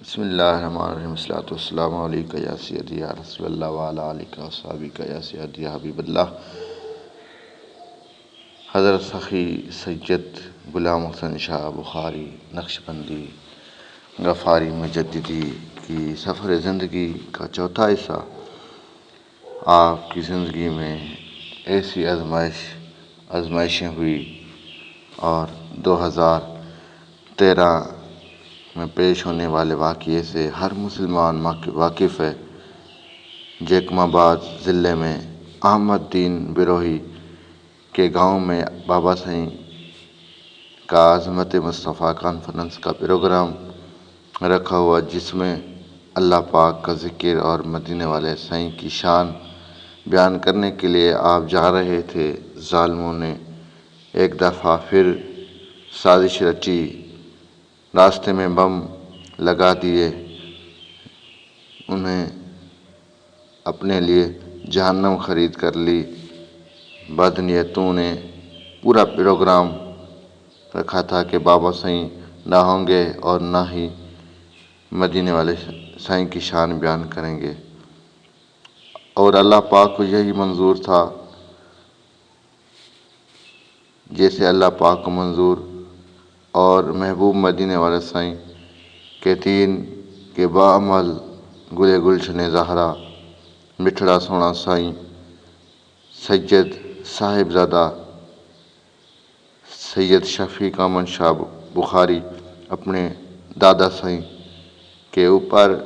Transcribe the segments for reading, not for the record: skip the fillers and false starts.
بسم اللہ الرحمن الرحیم الصلاۃ والسلام علیکہ یا سیدی یا رسول اللہ وعلی آلہ وصحبہ یا سیدی یا حبیب اللہ۔ حضرت سخی سید غلام حسن شاہ بخاری نقشبندی غفاری مجددی کی سفر زندگی کا چوتھا حصہ۔ آپ کی زندگی میں ایسی آزمائشیں ہوئی اور 2013 میں پیش ہونے والے واقعے سے ہر مسلمان واقف ہے۔ جیکم آباد ضلع میں احمد دین بروہی کے گاؤں میں بابا سائیں کا عظمت مصطفیٰ کانفرنس کا پروگرام رکھا ہوا، جس میں اللہ پاک کا ذکر اور مدینے والے سائیں کی شان بیان کرنے کے لیے آپ جا رہے تھے۔ ظالموں نے ایک دفعہ پھر سازش رچی، راستے میں بم لگا دیے، انہیں اپنے لیے جہنم خرید کر لی۔ بدنیتوں نے پورا پروگرام رکھا تھا کہ بابا سائیں نہ ہوں گے اور نہ ہی مدینے والے سائیں کی شان بیان کریں گے، اور اللہ پاک کو یہی منظور تھا جیسے اللہ پاک کو منظور اور محبوب مدینے والے سائیں کے دین کے بعمل گلے گلشن زہرا مٹھڑا سونا سائیں سید صاحبزادہ سید شفیق احمد شاہ بخاری اپنے دادا سائیں کے اوپر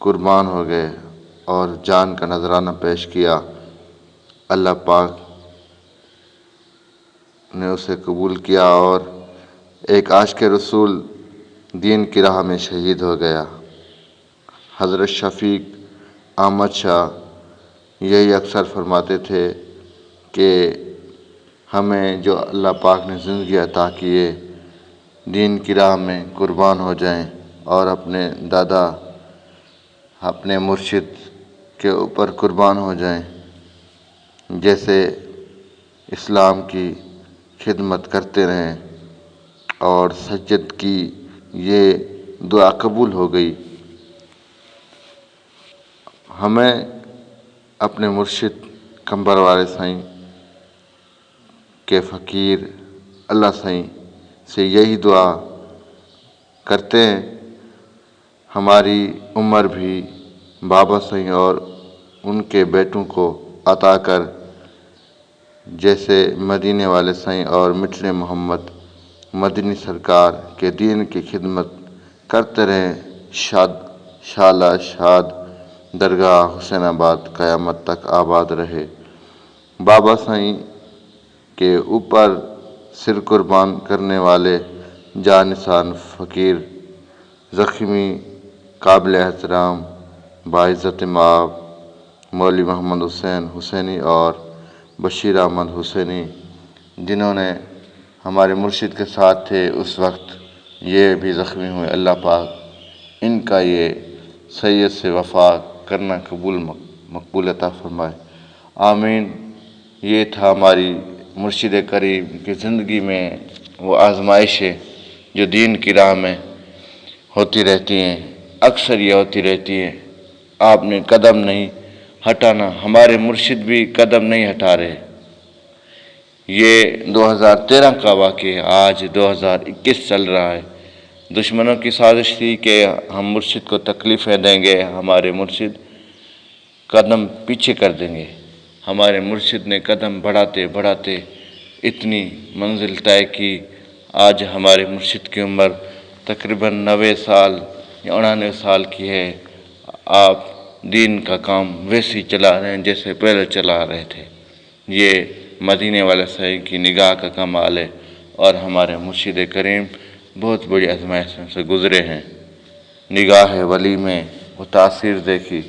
قربان ہو گئے اور جان کا نذرانہ پیش کیا۔ اللہ پاک نے اسے قبول کیا اور ایک عاشق رسول دین کی راہ میں شہید ہو گیا۔ حضرت شفیق احمد شاہ یہی اکثر فرماتے تھے کہ ہمیں جو اللہ پاک نے زندگی عطا کی ہے، دین کی راہ میں قربان ہو جائیں اور اپنے دادا اپنے مرشد کے اوپر قربان ہو جائیں، جیسے اسلام کی خدمت کرتے رہیں۔ اور سید کی یہ دعا قبول ہو گئی۔ ہمیں اپنے مرشد کمبر والے سائیں کے فقیر اللہ سائیں سے یہی دعا کرتے ہیں، ہماری عمر بھی بابا سائیں اور ان کے بیٹوں کو عطا کر، جیسے مدینے والے سائیں اور مٹھڑے محمد مدنی سرکار کے دین کی خدمت کرتے رہیں۔ شالہ شاد درگاہ حسین آباد قیامت تک آباد رہے۔ بابا سائیں کے اوپر سر قربان کرنے والے جانثار فقیر، زخمی، قابل احترام، باعزت مآب مولوی محمد حسین حسینی اور بشیر احمد حسینی، جنہوں نے ہمارے مرشد کے ساتھ تھے اس وقت، یہ بھی زخمی ہوئے۔ اللہ پاک ان کا یہ سید سے وفا کرنا مقبول عطا فرمائے، آمین۔ یہ تھا ہماری مرشد کریم کی زندگی میں وہ آزمائشیں جو دین کی راہ میں ہوتی رہتی ہیں، اکثر یہ ہوتی رہتی ہیں۔ آپ نے قدم نہیں ہٹانا، ہمارے مرشد بھی قدم نہیں ہٹا رہے۔ یہ 2013 کا واقعہ ہے، آج 2021 چل رہا ہے۔ دشمنوں کی سازش تھی کہ ہم مرشد کو تکلیفیں دیں گے، ہمارے مرشد قدم پیچھے کر دیں گے۔ ہمارے مرشد نے قدم بڑھاتے بڑھاتے اتنی منزل طے کی۔ آج ہمارے مرشد کی عمر تقریباً 90 سال یا 99 سال کی ہے۔ آپ دین کا کام ویسے ہی چلا رہے ہیں جیسے پہلے چلا رہے تھے۔ یہ مدینے والے سائیں کی نگاہ کا کمال ہے، اور ہمارے مرشد کریم بہت بڑی آزمائشوں سے گزرے ہیں۔ نگاہ ولی میں وہ تاثیر دیکھی،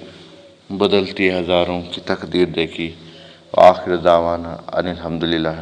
بدلتی ہزاروں کی تقدیر دیکھی۔ آخر دعوانا ان الحمدللہ۔